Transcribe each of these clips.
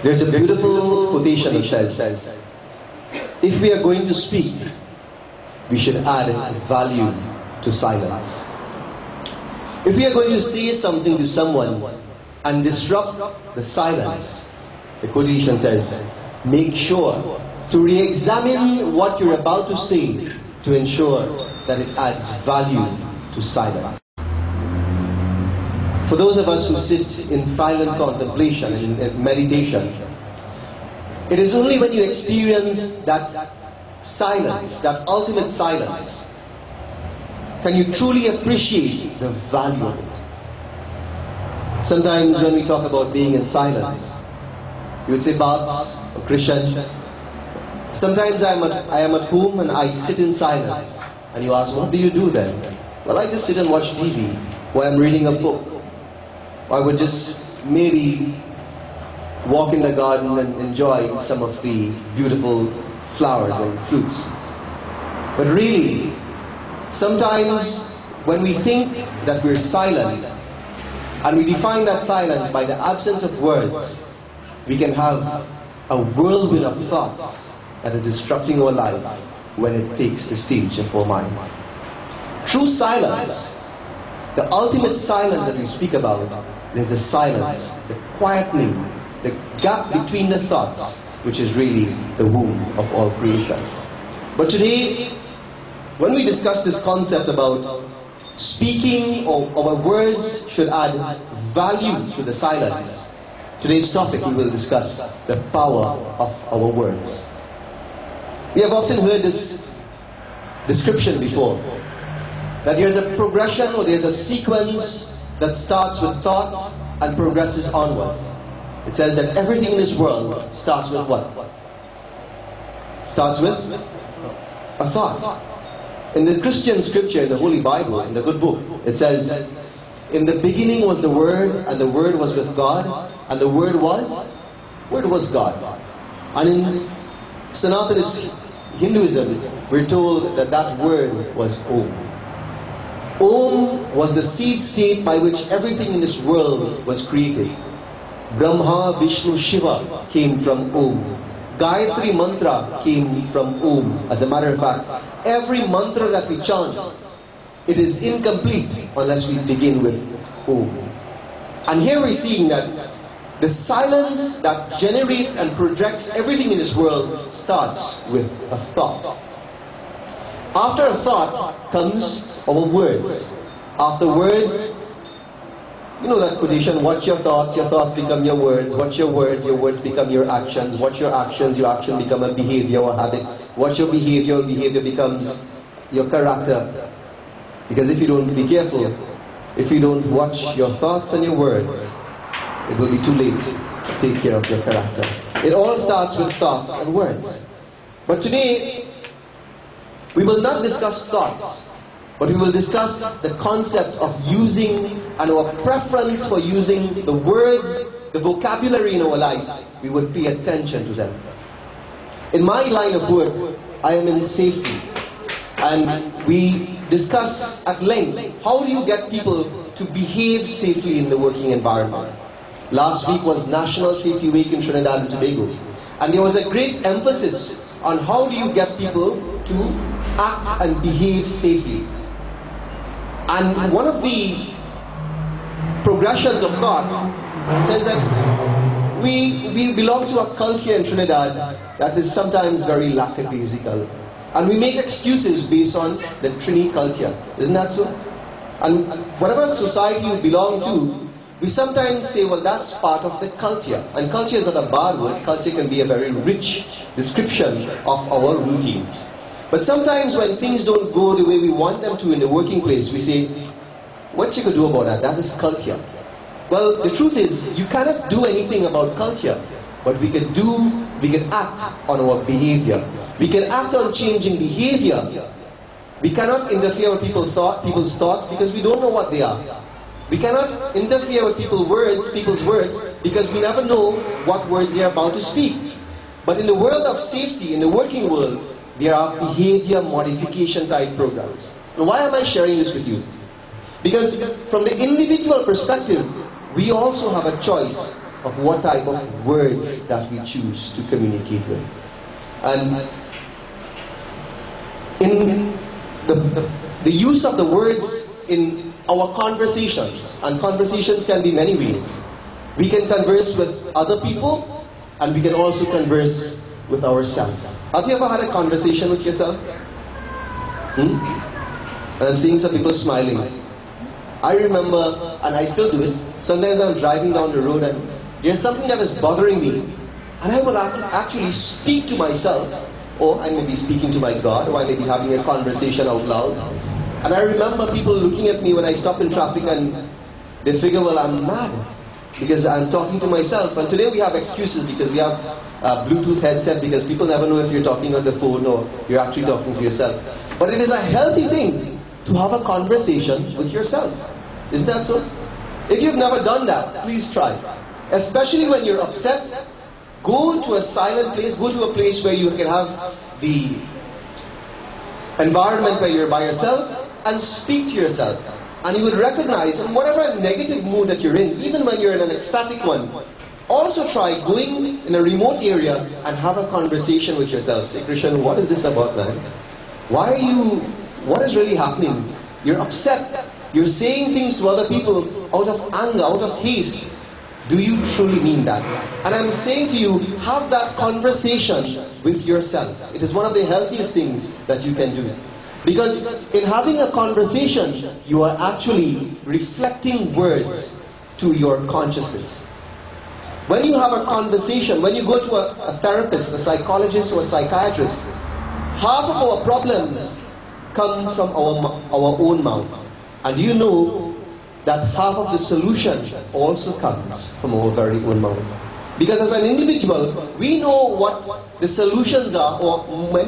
There's a beautiful quotation that says, if we are going to speak, we should add value to silence. If we are going to say something to someone and disrupt the silence, the quotation says, make sure to re-examine what you're about to say to ensure that it adds value to silence. For those of us who sit in silent contemplation and in meditation, it is only when you experience that silence, that ultimate silence, can you truly appreciate the value of it. Sometimes when we talk about being in silence, you would say, Babs or KRISHEN, sometimes I am at home and I sit in silence. And you ask, what do you do then? Well, I just sit and watch TV while I'm reading a book. Or I would just maybe walk in the garden and enjoy some of the beautiful flowers and fruits. But really, sometimes when we think that we're silent, and we define that silence by the absence of words, we can have a whirlwind of thoughts that is disrupting our life when it takes the stage of our mind. True silence, the ultimate silence that we speak about, is the silence, the quietening, the gap between the thoughts, which is really the womb of all creation. But today, when we discuss this concept about speaking or our words should add value to the silence, today's topic we will discuss the power of our words. We have often heard this description before, that there's a progression or there's a sequence that starts with thoughts and progresses onwards. It says that everything in this world starts with what? Starts with a thought. In the Christian scripture, in the Holy Bible, in the good book, it says, in the beginning was the Word, and the Word was with God, and the Word was God. And in Sanatana Hinduism, we're told that that word was Om. Om was the seed state by which everything in this world was created. Brahma, Vishnu, Shiva came from Om. Gayatri mantra came from Om. As a matter of fact, every mantra that we chant, it is incomplete unless we begin with Om. And here we're seeing that the silence that generates and projects everything in this world starts with a thought. After a thought comes our words. After words, you know that quotation, watch your thoughts become your words. Watch your words become your actions. Watch your actions become a behavior or habit. Watch your behavior becomes your character. Because if you don't be careful, if you don't watch your thoughts and your words, it will be too late to take care of your character. It all starts with thoughts and words. But today, we will not discuss thoughts, but we will discuss the concept of using and our preference for using the words, the vocabulary in our life. We would pay attention to them. In my line of work, I am in safety. And we discuss at length, how do you get people to behave safely in the working environment? Last week was National Safety Week in Trinidad and Tobago. And there was a great emphasis on how do you get people to act and behave safely. And one of the progressions of thought says that we belong to a culture in Trinidad that is sometimes very lackadaisical. And we make excuses based on the Trini culture. Isn't that so? And whatever society you belong to, we sometimes say, well, that's part of the culture. And culture is not a bad word. Culture can be a very rich description of our routines. But sometimes when things don't go the way we want them to in the working place, we say, what you could do about that? That is culture. Well, the truth is, you cannot do anything about culture. But we can act on our behavior. We can act on changing behavior. We cannot interfere with people's thoughts because we don't know what they are. We cannot interfere with people's words because we never know what words they are about to speak. But in the world of safety, in the working world, there are behavior modification type programs. Now, why am I sharing this with you? Because from the individual perspective, we also have a choice of what type of words that we choose to communicate with. And in the use of the words in our conversations, and conversations can be many ways. We can converse with other people, and we can also converse with ourselves. Have you ever had a conversation with yourself? And I'm seeing some people smiling. I remember, and I still do it, sometimes I'm driving down the road and there's something that is bothering me, and I will actually speak to myself, or I may be speaking to my God, or I may be having a conversation out loud. And I remember people looking at me when I stop in traffic and they figure, well, I'm mad because I'm talking to myself. And today we have excuses because we have a Bluetooth headset, because people never know if you're talking on the phone or you're actually talking to yourself. But it is a healthy thing to have a conversation with yourself. Isn't that so? If you've never done that, please try. Especially when you're upset, go to a silent place, go to a place where you can have the environment where you're by yourself and speak to yourself. And you would recognize, in whatever negative mood that you're in, even when you're in an ecstatic one, also try going in a remote area and have a conversation with yourself. Say, Krishen, what is this about, man? What is really happening? You're upset. You're saying things to other people out of anger, out of haste. Do you truly mean that? And I'm saying to you, have that conversation with yourself. It is one of the healthiest things that you can do. Because in having a conversation, you are actually reflecting words to your consciousness. When you have a conversation, when you go to a therapist, a psychologist or a psychiatrist, half of our problems come from our own mouth. And you know that half of the solution also comes from our very own mouth. Because as an individual, we know what the solutions are, or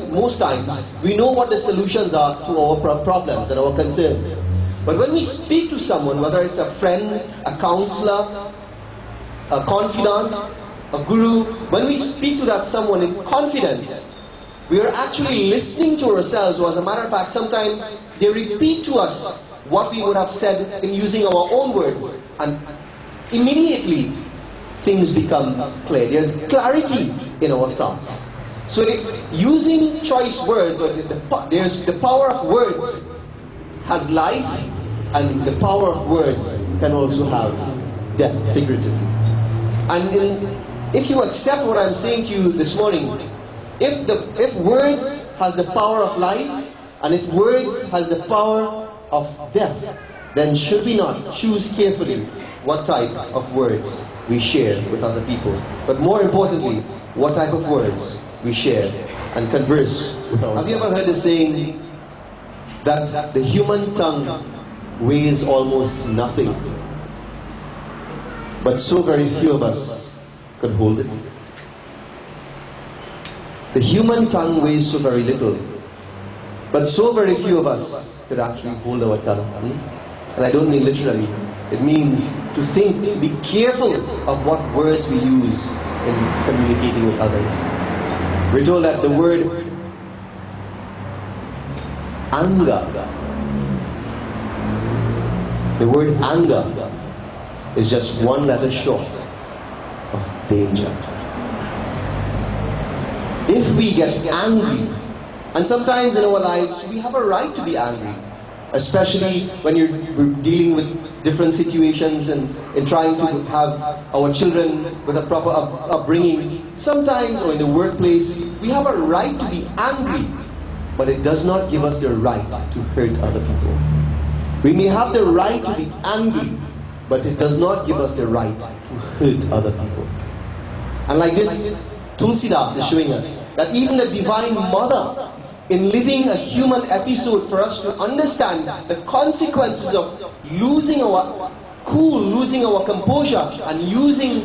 most times, we know what the solutions are to our problems and our concerns. But when we speak to someone, whether it's a friend, a counselor, a confidant, a guru, when we speak to that someone in confidence, we are actually listening to ourselves, or as a matter of fact, sometimes they repeat to us what we would have said in using our own words, and immediately things become clear. There's clarity in our thoughts. So using choice words, or there's the power of words has life, and the power of words can also have death, figuratively. And if you accept what I'm saying to you this morning, if words has the power of life, and if words has the power of death, then should we not choose carefully what type of words we share with other people? But more importantly, what type of words we share and converse with ourselves. Have you ever heard the saying that the human tongue weighs almost nothing, but so very few of us could hold it? The human tongue weighs so very little, but so very few of us could actually hold our tongue. And I don't mean literally. It means to think, to be careful of what words we use in communicating with others. We're told that the word anger is just one letter short of danger. If we get angry, and sometimes in our lives we have a right to be angry, especially when we're dealing with different situations and in trying to have our children with a proper upbringing. Sometimes, or in the workplace, we have a right to be angry, but it does not give us the right to hurt other people. We may have the right to be angry, but it does not give us the right to hurt other people. And like this, Tulsidas is showing us that even the Divine Mother, in living a human episode for us to understand the consequences of losing our cool, losing our composure, and using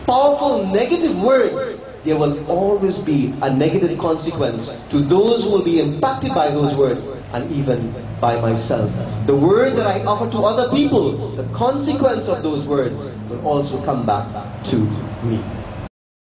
powerful negative words, there will always be a negative consequence to those who will be impacted by those words, and even by myself. The word that I offer to other people, the consequence of those words will also come back to me.